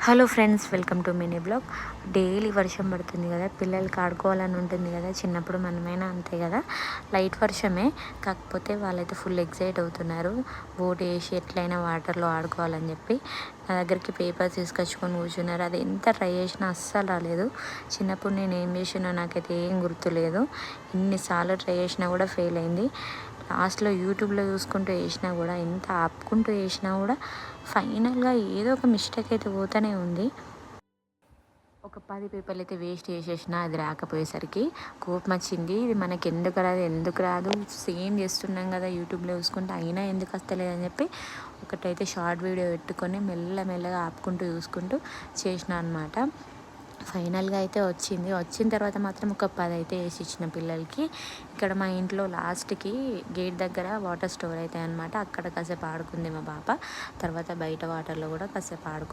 Hello friends, welcome to mini blog. Daily వర్షం పడుతుంది కదా, పిల్లలకి ఆడుకోవాలని ఉంటుంది కదా. చిన్నప్పుడు మనమైనా అంతే కదా, లైట్ వర్షమే. కాకపోతే వాళ్ళైతే ఫుల్ ఎక్సైట్ అవుతున్నారు, బోట్ వేసి ఎట్లయినా వాటర్లో ఆడుకోవాలని చెప్పి. నా దగ్గరికి పేపర్స్ తీసుకొచ్చుకొని కూర్చున్నారు. అది ఎంత ట్రై చేసినా అస్సలు రాలేదు. చిన్నప్పుడు నేను ఏం చేసినా నాకైతే ఏం గుర్తులేదు. ఎన్నిసార్లు ట్రై చేసినా కూడా ఫెయిల్ అయింది. లాస్ట్లో యూట్యూబ్లో చూసుకుంటూ వేసినా కూడా, ఎంత ఆపుకుంటూ వేసినా కూడా ఫైనల్గా ఏదో ఒక మిస్టేక్ అయితే పోతూనే ఉంది. ఒక 10 పేపర్లు అయితే వేస్ట్ చేసేసిన, అది రాకపోయేసరికి కోపం వచ్చింది. ఇది మనకి ఎందుకు రాదు, సేమ్ చేస్తున్నాం కదా యూట్యూబ్లో చూసుకుంటే, అయినా ఎందుకు వస్తలేదని చెప్పి ఒకటైతే షార్ట్ వీడియో పెట్టుకొని మెల్లగా ఆపుకుంటూ చూసుకుంటూ చేసిన అనమాట. ఫైనల్గా అయితే వచ్చిన తర్వాత మాత్రం ఒక 10 అయితే వేసి ఇచ్చిన పిల్లలకి. ఇక్కడ మా ఇంట్లో లాస్ట్కి గేట్ దగ్గర వాటర్ స్టోర్ అవుతాయి అనమాట. అక్కడ కాసేపు ఆడుకుంది మా పాప. తర్వాత బయట వాటర్లో కూడా కాసేపు ఆడుకుంది.